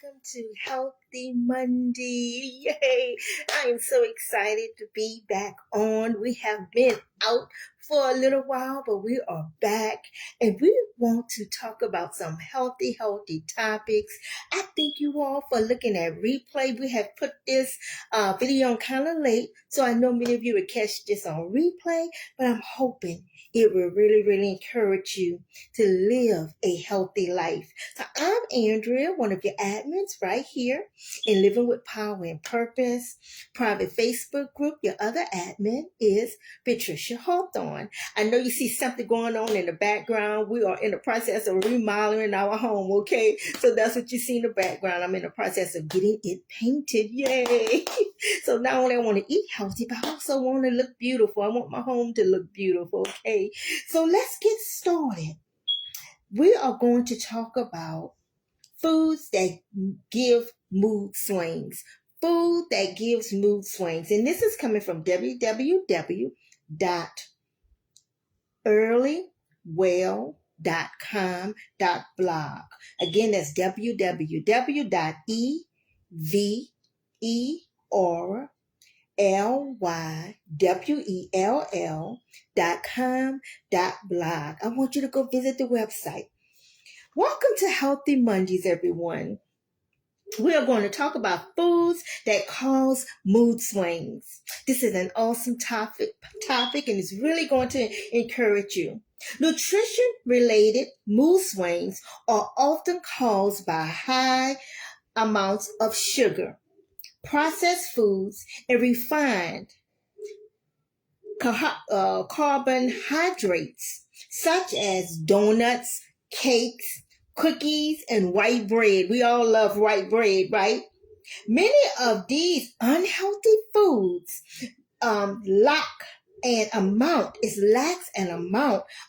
welcome to Healthy Monday. Yay! I am so excited to be back on. We have been out for a little while, but we are back and we want to talk about some healthy topics. I thank you all for looking at replay. We have put this video on kind of late, so I know many of you would catch this on replay, but I'm hoping it will really encourage you to live a healthy life. So I'm Andrea, one of your admins right here in Living with Power and Purpose private Facebook group. Your other admin is Patricia Hawthorne. I know you see something going on in the background. We are in the process of remodeling our home, okay? So that's what you see in the background. I'm in the process of getting it painted. Yay! So not only I want to eat healthy, but I also want to look beautiful. I want my home to look beautiful, okay? So let's get started. We are going to talk about foods that give mood swings. Food that gives mood swings. And this is coming from www.earlywell.com.blog. Again, that's www.earlywell.com.blog. I want you to go visit the website. Welcome to Healthy Mondays, everyone. We are going to talk about foods that cause mood swings. This is an awesome topic and it's really going to encourage you. Nutrition-related mood swings are often caused by high amounts of sugar, processed foods, and refined carbohydrates, such as donuts, cakes, cookies, and white bread. We all love white bread, right? Many of these unhealthy foods lacks an amount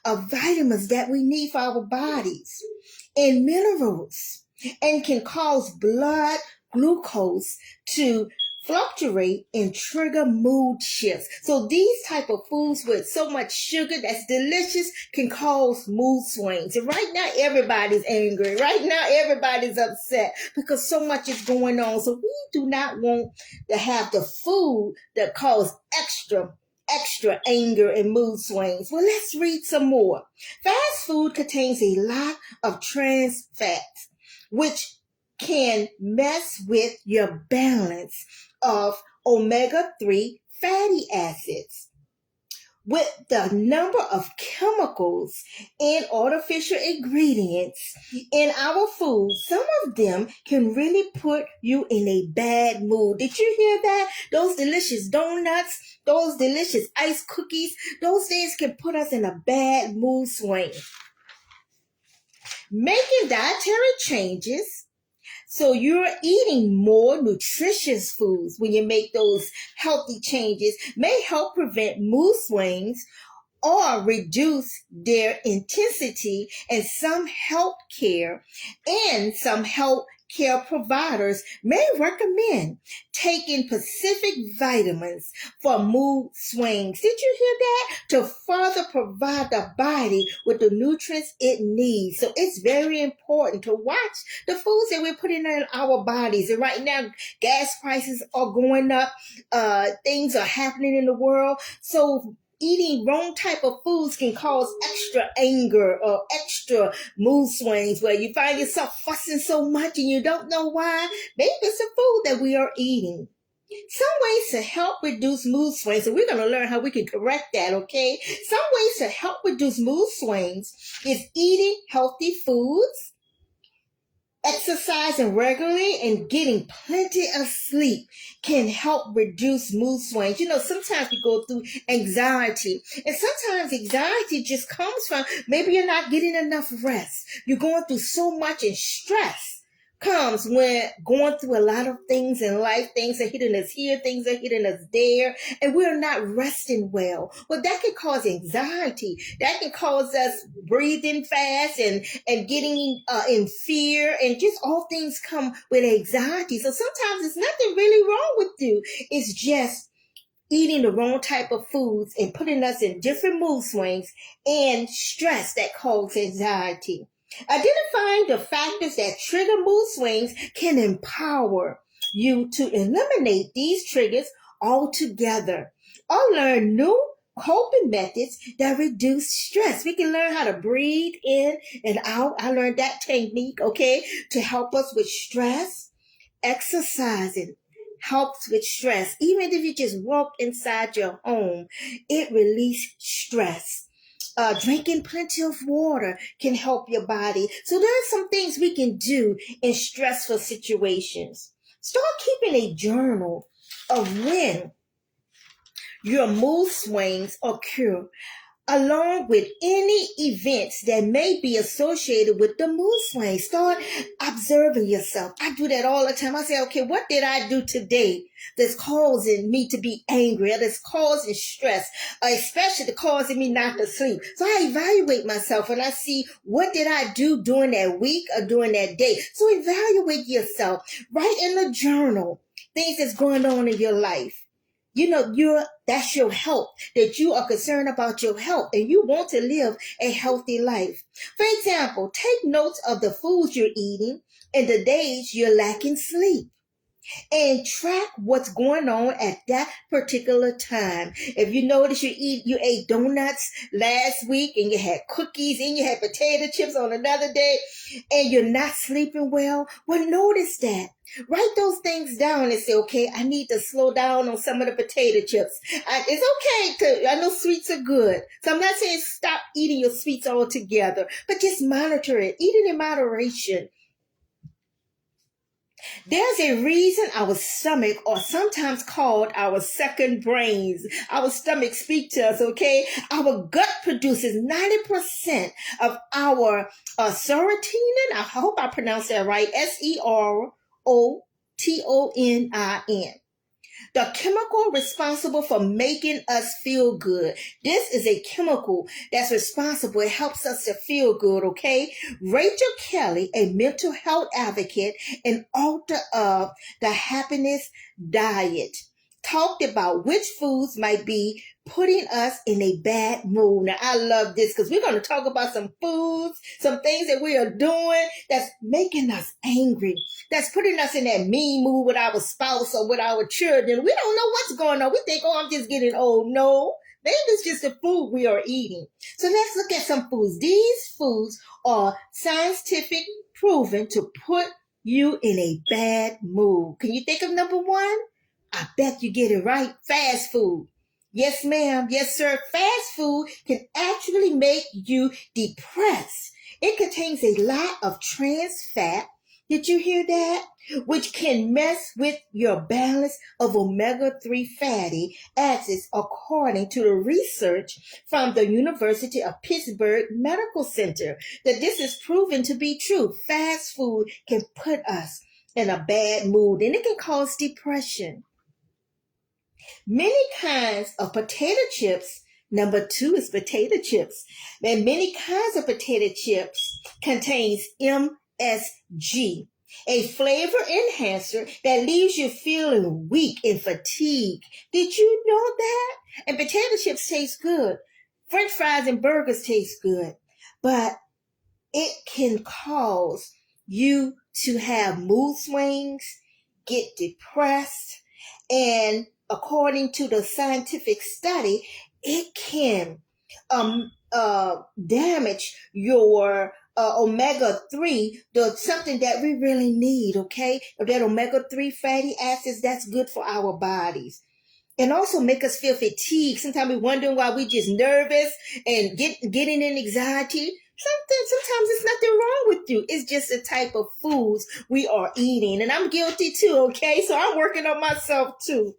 of vitamins that we need for our bodies and minerals, and can cause blood glucose to fluctuate and trigger mood shifts. So these type of foods with so much sugar that's delicious can cause mood swings. And right now everybody's angry. Right now everybody's upset because so much is going on. So we do not want to have the food that cause extra anger and mood swings. Well, let's read some more. Fast food contains a lot of trans fats, which can mess with your balance of omega-3 fatty acids. With the number of chemicals and artificial ingredients in our food, some of them can really put you in a bad mood. Did you hear that? Those delicious donuts, those delicious ice cookies, those things can put us in a bad mood swing. Making dietary changes so you're eating more nutritious foods when you make those healthy changes may help prevent mood swings or reduce their intensity. And some healthcare providers may recommend taking specific vitamins for mood swings. Did you hear that? To further provide the body with the nutrients it needs. So it's very important to watch the foods that we're putting in our bodies. And right now, gas prices are going up. Things are happening in the world. So eating wrong type of foods can cause extra anger or extra mood swings where you find yourself fussing so much and you don't know why. Maybe it's the food that we are eating. Some ways to help reduce mood swings, and we're going to learn how we can correct that, okay? Some ways to help reduce mood swings is eating healthy foods, exercising regularly, and getting plenty of sleep can help reduce mood swings. You know, sometimes we go through anxiety, and sometimes anxiety just comes from maybe you're not getting enough rest. You're going through so much, and stress comes when going through a lot of things in life. Things are hitting us here, things are hitting us there, and we're not resting well. Well, that can cause anxiety. That can cause us breathing fast and getting in fear, and just all things come with anxiety. So sometimes there's nothing really wrong with you. It's just eating the wrong type of foods and putting us in different mood swings and stress that causes anxiety. Identifying the factors that trigger mood swings can empower you to eliminate these triggers altogether or learn new coping methods that reduce stress. We can learn how to breathe in and out. I learned that technique, okay, to help us with stress. Exercising helps with stress. Even if you just walk inside your home, it releases stress. Drinking plenty of water can help your body. So there are some things we can do in stressful situations. Start keeping a journal of when your mood swings occur, along with any events that may be associated with the mood swing. Start observing yourself. I do that all the time. I say, okay, what did I do today that's causing me to be angry, or that's causing stress, or especially causing me not to sleep? So I evaluate myself and I see, what did I do during that week or during that day? So evaluate yourself. Write in a journal things that's going on in your life. You know, that's your health, that you are concerned about your health and you want to live a healthy life. For example, take notes of the foods you're eating and the days you're lacking sleep, and track what's going on at that particular time. If you notice you ate donuts last week and you had cookies and you had potato chips on another day and you're not sleeping well, notice that. Write those things down and say, okay, I need to slow down on some of the potato chips. It's okay I know sweets are good. So I'm not saying stop eating your sweets altogether, but just monitor it. Eat it in moderation. There's a reason our stomach, or sometimes called our second brains, our stomach speak to us, okay? Our gut produces 90% of our serotonin. I hope I pronounced that right. Serotonin. The chemical responsible for making us feel good. This is a chemical that's responsible. It helps us to feel good, okay? Rachel Kelly, a mental health advocate and author of The Happiness Diet, talked about which foods might be putting us in a bad mood. Now, I love this because we're going to talk about some foods, some things that we are doing that's making us angry, that's putting us in that mean mood with our spouse or with our children. We don't know what's going on. We think, oh, I'm just getting old. No, maybe it's just the food we are eating. So let's look at some foods. These foods are scientific proven to put you in a bad mood. Can you think of number one? I bet you get it right. Fast food. Yes, ma'am. Yes, sir. Fast food can actually make you depressed. It contains a lot of trans fat. Did you hear that? Which can mess with your balance of omega-3 fatty acids, according to the research from the University of Pittsburgh Medical Center. That this is proven to be true. Fast food can put us in a bad mood, and it can cause depression. Many kinds of potato chips. Number two is potato chips. And many kinds of potato chips contains MSG, a flavor enhancer that leaves you feeling weak and fatigued. Did you know that? And potato chips taste good. French fries and burgers taste good. But it can cause you to have mood swings, get depressed, and according to the scientific study, it can damage your omega-3, something that we really need, okay? That omega-3 fatty acids, that's good for our bodies. And also make us feel fatigued. Sometimes we're wondering why we're just nervous and getting in anxiety. Sometimes it's nothing wrong with you. It's just the type of foods we are eating. And I'm guilty too, okay? So I'm working on myself too.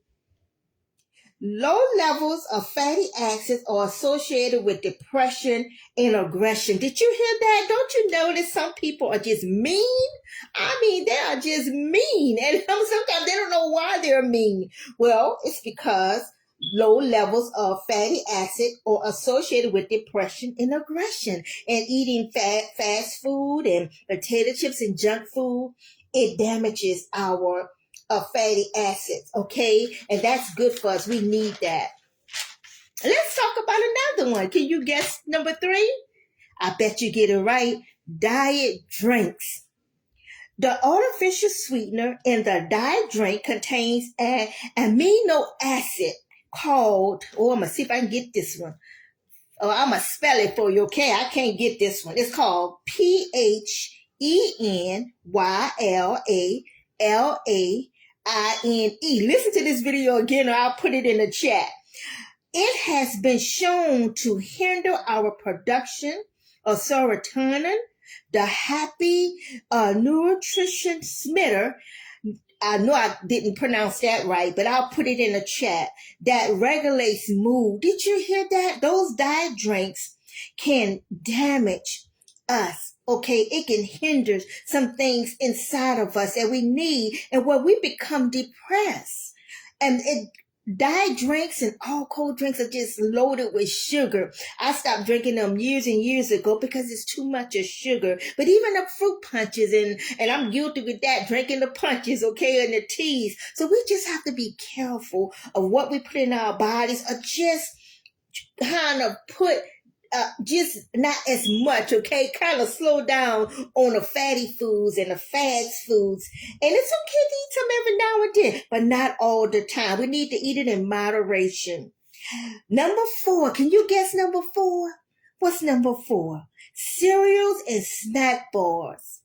Low levels of fatty acids are associated with depression and aggression. Did you hear that? Don't you notice some people are just mean? I mean, they are just mean. And sometimes they don't know why they're mean. Well, it's because low levels of fatty acid are associated with depression and aggression. And eating fast food and potato chips and junk food, it damages our fatty acids, okay? And that's good for us. We need that. Let's talk about another one. Can you guess number three? I bet you get it right. diet drinks. The artificial sweetener in the diet drink contains an amino acid called, oh, I'm going to see if I can get this one. Oh, I'm going to spell it for you, okay? I can't get this one. It's called Phenylalanine. Listen to this video again, or I'll put it in the chat. It has been shown to hinder our production of serotonin, the happy neurotransmitter. I know I didn't pronounce that right, but I'll put it in the chat, that regulates mood. Did you hear that? Those diet drinks can damage us. Okay, it can hinder some things inside of us that we need, and where we become depressed. And diet drinks and alcohol drinks are just loaded with sugar. I stopped drinking them years and years ago because it's too much of sugar. But even the fruit punches, and I'm guilty with that, drinking the punches, okay, and the teas. So we just have to be careful of what we put in our bodies, or just kind of put just not as much, okay? Kind of slow down on the fatty foods and the fast foods. And it's okay to eat some every now and then, but not all the time. We need to eat it in moderation. Number 4, can you guess number 4? What's number 4? Cereals and snack bars.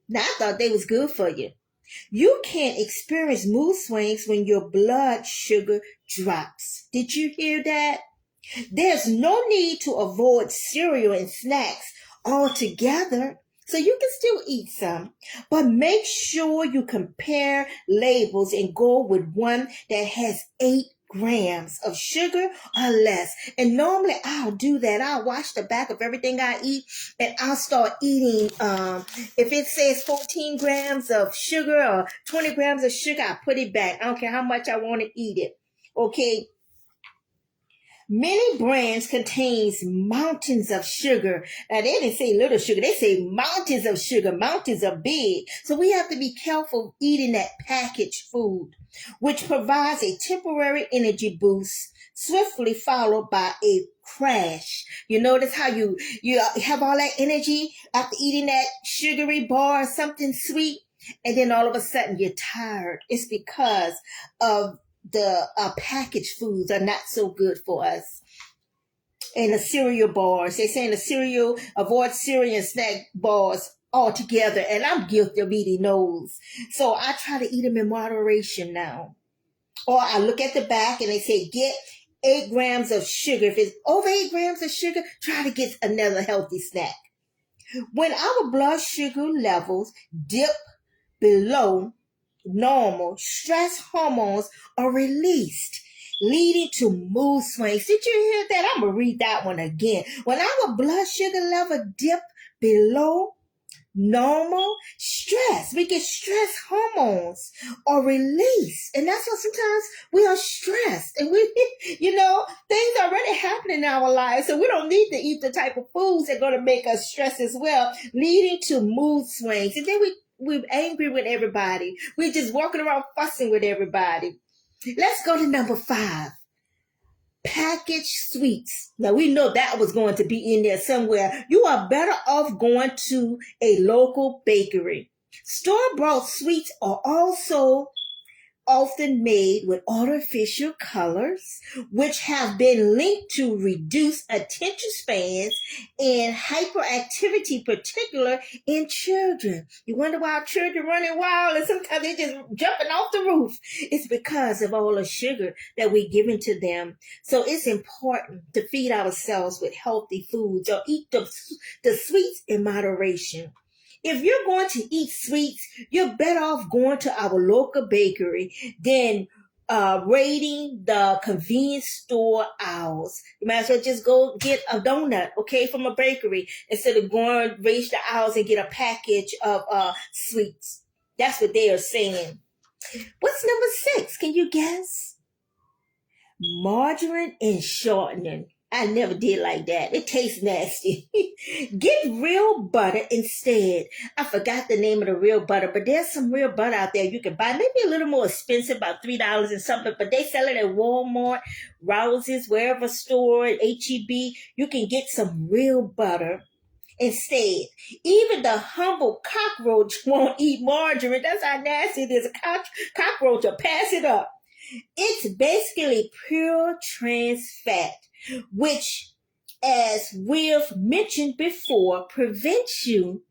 Now, I thought they was good for you. You can experience mood swings when your blood sugar drops. Did you hear that? There's no need to avoid cereal and snacks altogether. So you can still eat some, but make sure you compare labels and go with one that has 8 grams of sugar or less. And normally I'll do that. I'll watch the back of everything I eat, and I'll start eating. If it says 14 grams of sugar or 20 grams of sugar, I put it back. I don't care how much I want to eat it. Okay. Many brands contains mountains of sugar. Now, they didn't say little sugar. They say mountains of sugar. Mountains are big. So we have to be careful eating that packaged food, which provides a temporary energy boost, swiftly followed by a crash. You notice how you have all that energy after eating that sugary bar or something sweet, and then all of a sudden you're tired. It's because of the packaged foods are not so good for us. And the cereal bars, they say in the cereal, avoid cereal and snack bars altogether. And I'm guilty of eating those. So I try to eat them in moderation now. Or I look at the back and they say, get 8 grams of sugar. If it's over 8 grams of sugar, try to get another healthy snack. When our blood sugar levels dip below normal, stress hormones are released, leading to mood swings. Did you hear that? I'm going to read that one again. When our blood sugar level dip below normal, we get stress hormones are released. And that's why sometimes we are stressed. And we, things are already happening in our lives. So we don't need to eat the type of foods that are going to make us stress as well, leading to mood swings. And then we're angry with everybody. We're just walking around fussing with everybody. Let's go to number 5. Packaged sweets. Now we know that was going to be in there somewhere. You are better off going to a local bakery. Store-bought sweets are also often made with artificial colors, which have been linked to reduced attention spans and hyperactivity, particularly in children. You wonder why children running wild and sometimes they're just jumping off the roof. It's because of all the sugar that we're giving to them. So it's important to feed ourselves with healthy foods, or eat the sweets in moderation. If you're going to eat sweets, you're better off going to our local bakery than raiding the convenience store aisles. You might as well just go get a donut, okay, from a bakery, instead of going raid the aisles and get a package of sweets. That's what they are saying. What's number 6? Can you guess? Margarine and shortening. I never did like that. It tastes nasty. Get real butter instead. I forgot the name of the real butter, but there's some real butter out there you can buy. Maybe a little more expensive, about $3 and something, but they sell it at Walmart, Rouse's, wherever store, HEB. You can get some real butter. instead. Even the humble cockroach won't eat margarine. That's how nasty it is. A cockroach will pass it up. It's basically pure trans fat, which, as we've mentioned before, prevents you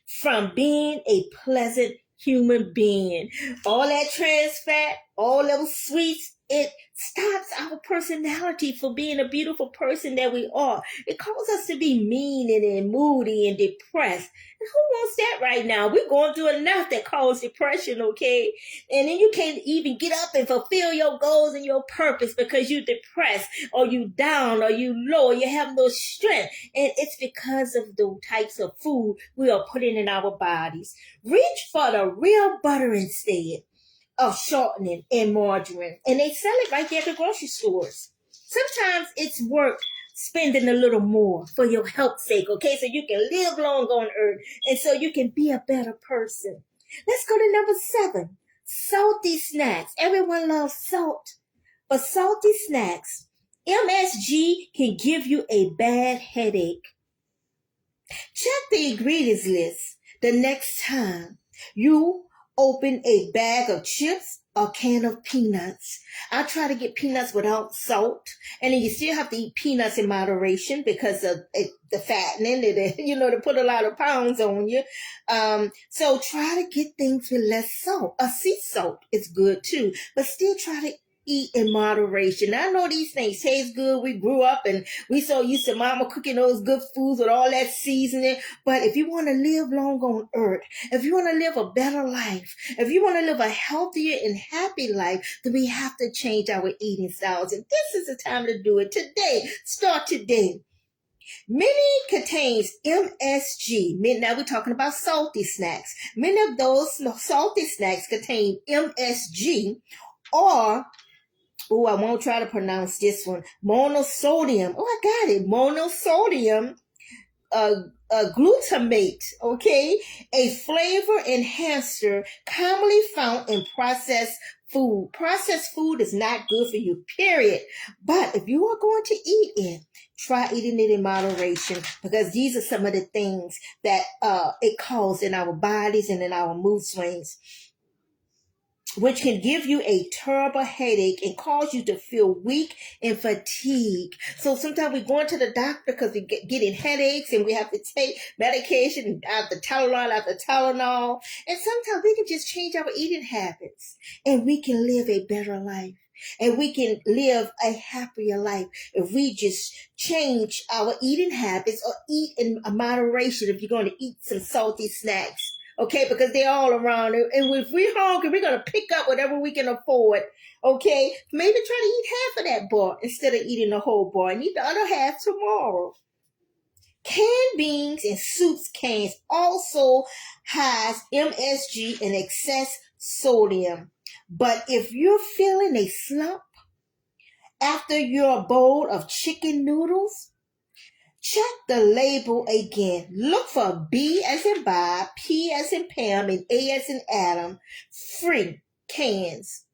from being a pleasant human being. All that trans fat, all those sweets, it stops our personality for being a beautiful person that we are. It causes us to be mean and moody and depressed. And who wants that right now? We're going through enough that causes depression, okay? And then you can't even get up and fulfill your goals and your purpose because you're depressed or you down or you low or you have no strength. And it's because of the types of food we are putting in our bodies. Reach for the real butter instead of shortening and margarine. And they sell it right there at the grocery stores. Sometimes it's worth spending a little more for your health's sake, okay? So you can live long on earth and so you can be a better person. Let's go to number 7. Salty snacks. Everyone loves salt, but salty snacks. MSG can give you a bad headache. Check the ingredients list the next time you open a bag of chips or can of peanuts. I try to get peanuts without salt, and then you still have to eat peanuts in moderation because of the fattening. They put a lot of pounds on you. So try to get things with less salt. Sea salt is good too, but still try to eat in moderation. I know these things taste good. We grew up and we so used to mama cooking those good foods with all that seasoning. But if you want to live long on earth, if you want to live a better life, if you want to live a healthier and happy life, then we have to change our eating styles. And this is the time to do it today. Start today. Many contains MSG. Now we're talking about salty snacks. Many of those salty snacks contain MSG or I won't try to pronounce this one. Monosodium. Oh, I got it. Monosodium glutamate, okay? A flavor enhancer commonly found in processed food. Processed food is not good for you, period. But if you are going to eat it, try eating it in moderation because these are some of the things that it causes in our bodies and in our mood swings, which can give you a terrible headache and cause you to feel weak and fatigued. So sometimes we're going to the doctor because we're getting headaches and we have to take medication after Tylenol. And sometimes we can just change our eating habits and we can live a better life. And we can live a happier life if we just change our eating habits or eat in moderation if you're going to eat some salty snacks. Okay, because they're all around. And if we're hungry, we're going to pick up whatever we can afford. Okay, maybe try to eat half of that bar instead of eating the whole bar and eat the other half tomorrow. Canned beans and soups cans also has MSG and excess sodium. But if you're feeling a slump after your bowl of chicken noodles, check the label again. Look for B as in Bob, P as in Pam, and A as in Adam, free cans.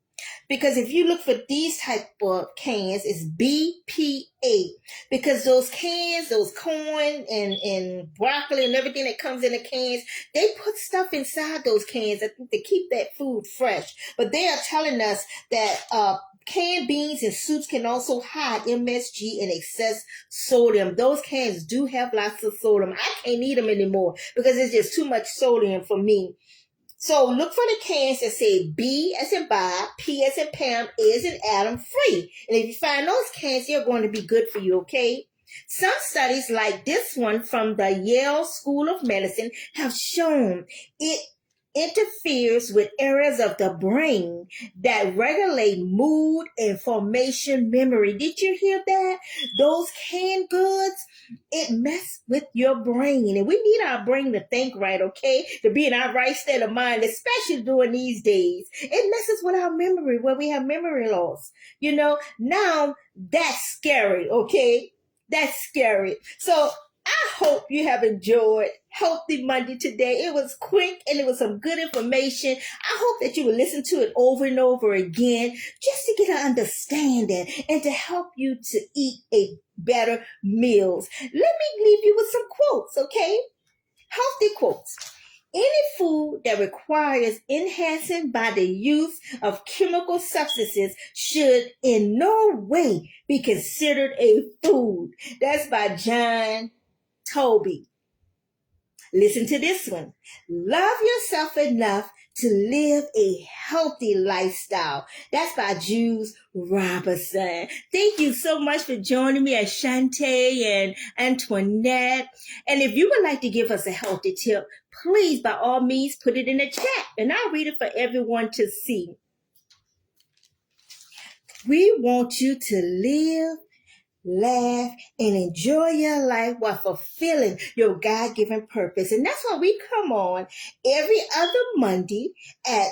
Because if you look for these type of cans, it's BPA. Because those cans, those corn and broccoli and everything that comes in the cans, they put stuff inside those cans to keep that food fresh. But they are telling us that canned beans and soups can also hide MSG and excess sodium. Those cans do have lots of sodium. I can't eat them anymore because it's just too much sodium for me. So look for the cans that say B as in Bob, P as in Pam, A as in Adam, free. And if you find those cans, they're going to be good for you, okay? Some studies like this one from the Yale School of Medicine have shown it interferes with areas of the brain that regulate mood, information, memory. Did you hear that? Those canned goods, it messes with your brain. And we need our brain to think right, okay? To be in our right state of mind, especially during these days. It messes with our memory where we have memory loss. Now that's scary, okay? That's scary. So I hope you have enjoyed Healthy Monday today. It was quick and it was some good information. I hope that you will listen to it over and over again just to get an understanding and to help you to eat a better meals. Let me leave you with some quotes, okay? Healthy quotes. Any food that requires enhancing by the use of chemical substances should in no way be considered a food. That's by John Toby. Listen to this one. Love yourself enough to live a healthy lifestyle. That's by Jules Robinson. Thank you so much for joining me, Ashante and Antoinette. And if you would like to give us a healthy tip, please, by all means, put it in the chat and I'll read it for everyone to see. We want you to live, laugh, and enjoy your life while fulfilling your God-given purpose. And that's why we come on every other Monday at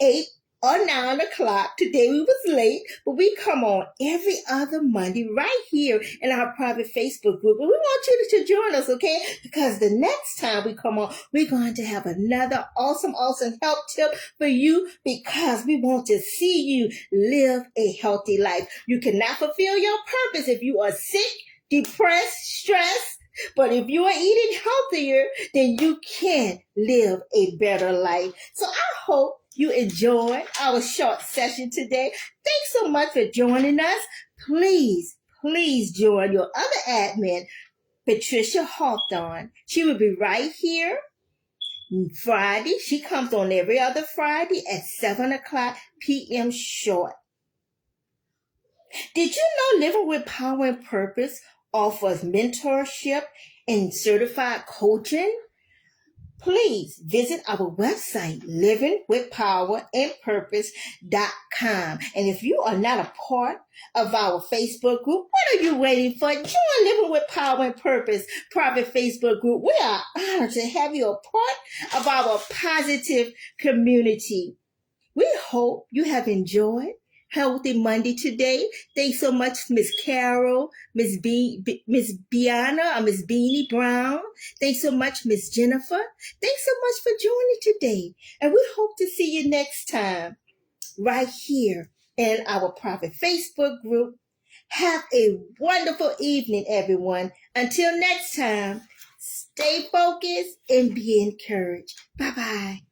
8 or 9 o'clock. Today we was late, but we come on every other Monday right here in our private Facebook group. And we want you to join us, okay? Because the next time we come on, we're going to have another awesome health tip for you because we want to see you live a healthy life. You cannot fulfill your purpose if you are sick, depressed, stressed. But if you are eating healthier, then you can live a better life. So I hope you enjoyed our short session today. Thanks so much for joining us. Please join your other admin, Patricia Hawthorne. She will be right here Friday. She comes on every other Friday at 7 o'clock p.m. short. Did you know Living with Power and Purpose offers mentorship and certified coaching? Please visit our website, livingwithpowerandpurpose.com. And if you are not a part of our Facebook group, what are you waiting for? Join Living with Power and Purpose private Facebook group. We are honored to have you a part of our positive community. We hope you have enjoyed Healthy Monday today. Thanks so much, Miss Carol, Miss Biana, or Miss Beanie Brown. Thanks so much, Miss Jennifer. Thanks so much for joining today. And we hope to see you next time right here in our private Facebook group. Have a wonderful evening, everyone. Until next time, stay focused and be encouraged. Bye-bye.